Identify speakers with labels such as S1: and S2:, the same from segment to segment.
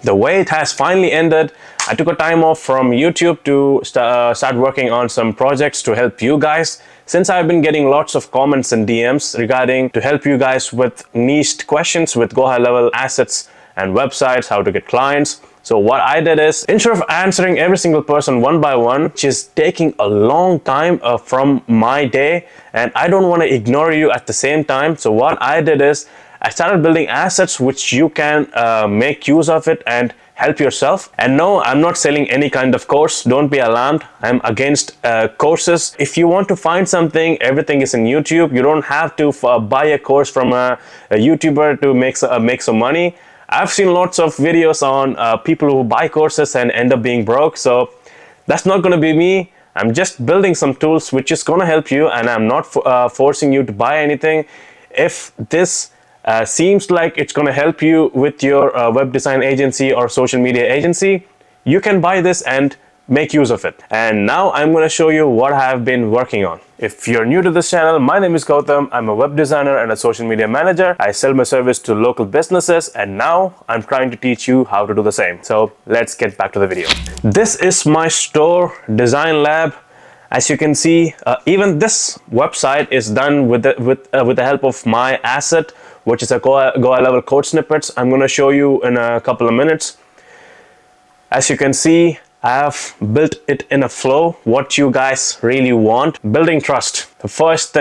S1: The wait has finally ended. I took a time off from YouTube to start working on some projects to help you guys, since I've been getting lots of comments and DMs regarding to help you guys with niched questions with go high level assets and websites, how to get clients. So what I did is, instead of answering every single person one by one, which is taking a long time from my day, and I don't want to ignore you at the same time. So what I did is, I started building assets which you can make use of it and help yourself. And no, I'm not selling any kind of course. Don't be alarmed. I'm against courses. If you want to find something, everything is in YouTube. You don't have to buy a course from a YouTuber to make some money. I've seen lots of videos on people who buy courses and end up being broke. So that's not going to be me. I'm just building some tools which is going to help you, and I'm not forcing you to buy anything. If this seems like it's going to help you with your web design agency or social media agency, you can buy this and make use of it. And now I'm going to show you what I have been working on. If you're new to this channel, my name is Gautam. I'm a web designer and a social media manager. I sell my service to local businesses, and now I'm trying to teach you how to do the same. So let's get back to the video. This is my store design lab. As you can see, even this website is done with the help of my asset, which is a go high level code snippets. I'm going to show you in a couple of minutes. As you can see, I have built it in a flow, what you guys really want. Building trust. The first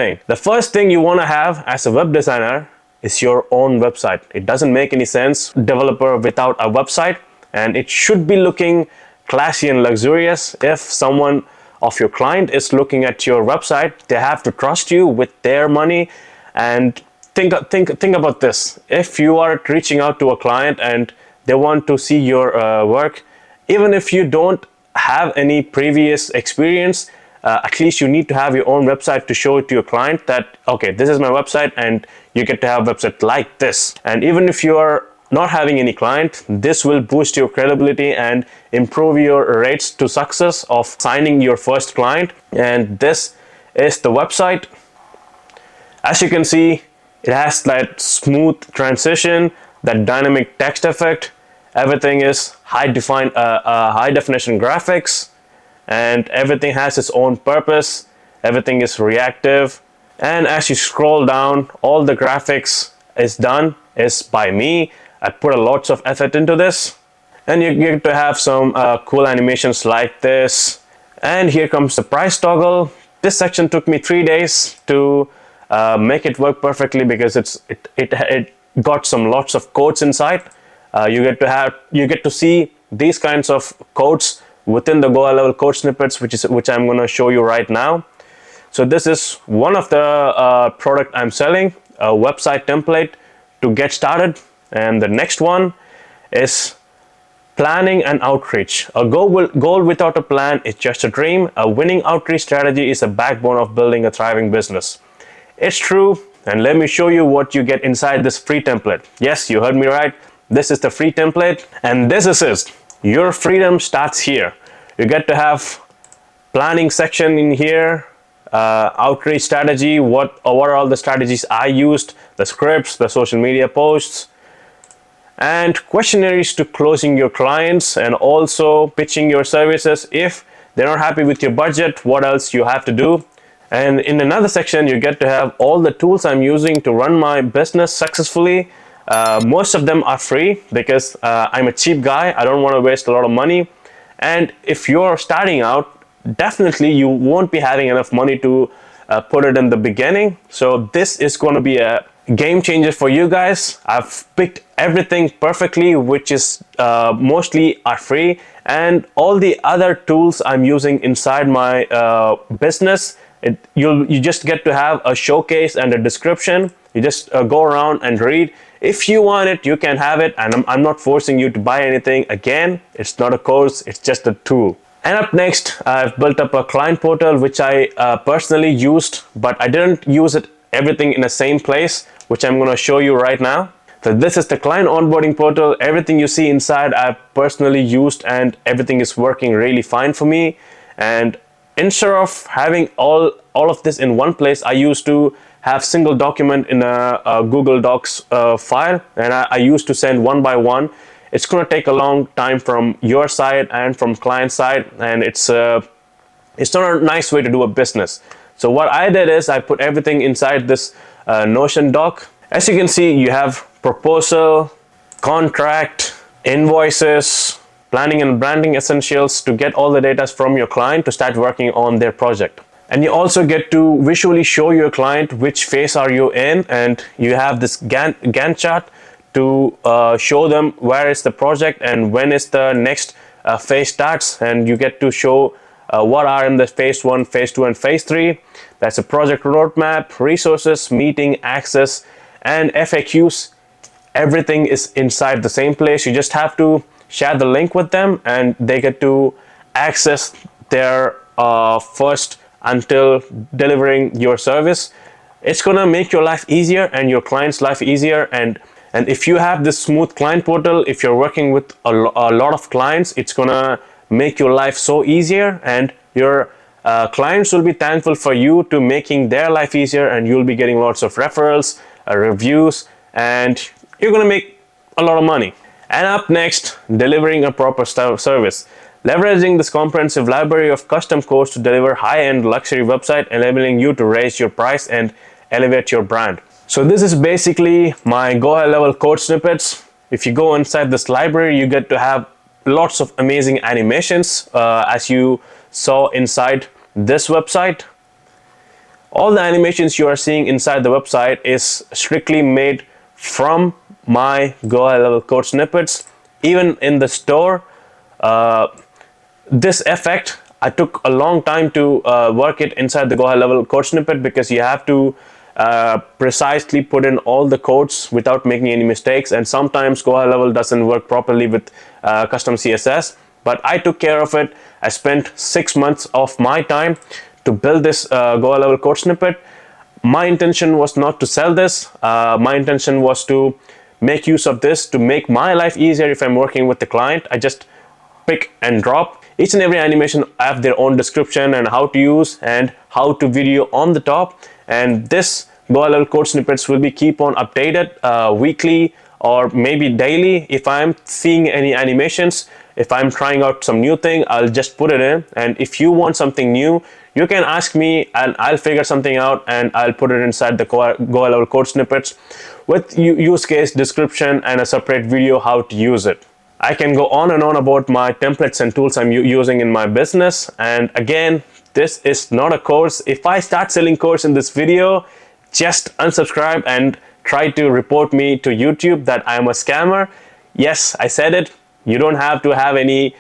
S1: thing you want to have as a web designer is your own website. It doesn't make any sense developer without a website, and it should be looking classy and luxurious. If someone of your client is looking at your website, they have to trust you with their money. And think about this. If you are reaching out to a client and they want to see your work, even if you don't have any previous experience, at least you need to have your own website to show it to your client that, okay, this is my website, and you get to have a website like this. And even if you are not having any client, this will boost your credibility and improve your rates to success of signing your first client. And this is the website. As you can see, it has that smooth transition, that dynamic text effect. Everything is high definition graphics, and everything has its own purpose. Everything is reactive. And as you scroll down, all the graphics is by me. I put a lots of effort into this, and you get to have some cool animations like this. And here comes the price toggle. This section took me 3 days to make it work perfectly, because it got lots of codes inside. You get to see these kinds of codes within the go high level code snippets, which I'm going to show you right now. So this is one of the product I'm selling, a website template to get started. And the next one is planning and outreach. A goal without a plan is just a dream. A winning outreach strategy is the backbone of building a thriving business. It's true, and let me show you what you get inside this free template. Yes, you heard me right. This is the free template, and this is it. Your freedom starts here. You get to have planning section in here, outreach strategy, what are all the strategies I used, the scripts, the social media posts, and questionnaires to closing your clients, and also pitching your services. If they're not happy with your budget, what else you have to do. And in another section, you get to have all the tools I'm using to run my business successfully. Most of them are free, because I'm a cheap guy. I don't want to waste a lot of money. And if you're starting out, definitely you won't be having enough money to put it in the beginning. So this is going to be a game changer for you guys. I've picked everything perfectly, which is mostly are free, and all the other tools I'm using inside my business, you just get to have a showcase and a description. You just go around and read. If you want it, you can have it, and I'm not forcing you to buy anything. Again, it's not a course, it's just a tool. And up next, I've built up a client portal, which I personally used, but I didn't use it everything in the same place, which I'm going to show you right now. So this is the client onboarding portal. Everything you see inside I've personally used, and everything is working really fine for me. And instead of having all of this in one place, I used to have single document in a Google Docs file, and I used to send one by one it's going to take a long time from your side and from client side, and it's not a nice way to do a business. So what I did is I put everything inside this Notion doc. As you can see, you have proposal, contract, invoices, planning and branding essentials to get all the data from your client to start working on their project. And you also get to visually show your client which phase are you in, and you have this Gantt chart to show them where is the project and when is the next phase starts, and you get to show what are in the phase 1, phase 2 and phase 3. That's a project roadmap, resources, meeting access and FAQs. Everything is inside the same place. You just have to share the link with them and they get to access their first until delivering your service. It's gonna make your life easier and your client's life easier. And if you have this smooth client portal, if you're working with a lot of clients, it's gonna make your life so easier, and your clients will be thankful for you to making their life easier, and you'll be getting lots of referrals, reviews, and you're gonna make a lot of money. And up next, delivering a proper service. Leveraging this comprehensive library of custom codes to deliver high-end luxury website, enabling you to raise your price and elevate your brand. So this is basically my Go High Level code snippets. If you go inside this library, you get to have lots of amazing animations, as you saw inside this website. All the animations you are seeing inside the website is strictly made from my Go High Level code snippets. Even in the store, this effect, I took a long time to work it inside the Go High Level code snippet, because you have to precisely put in all the codes without making any mistakes, and sometimes Go High Level doesn't work properly with custom CSS, but I took care of it. I spent 6 months of my time to build this Go High Level code snippet. My intention was not to sell this. My intention was to make use of this to make my life easier if I'm working with the client. I just pick and drop. Each and every animation have their own description and how to use and how to video on the top. And this Go High Level code snippets will be keep on updated weekly or maybe daily. If I'm seeing any animations, if I'm trying out some new thing, I'll just put it in. And if you want something new, you can ask me and I'll figure something out and I'll put it inside the Go High Level code snippets with use case description and a separate video how to use it. I can go on and on about my templates and tools I'm using in my business. And again, this is not a course. If I start selling course in this video, just unsubscribe and try to report me to YouTube that I'm a scammer. Yes, I said it. You don't have to have any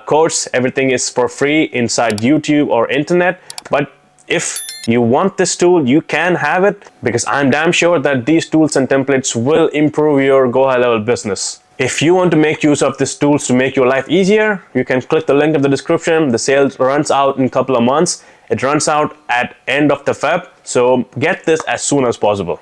S1: course. Everything is for free inside YouTube or internet. But if you want this tool, you can have it, because I'm damn sure that these tools and templates will improve your Go High Level business. If you want to make use of these tools to make your life easier, you can click the link in the description. The sale runs out in a couple of months. It runs out at end of the Feb. So get this as soon as possible.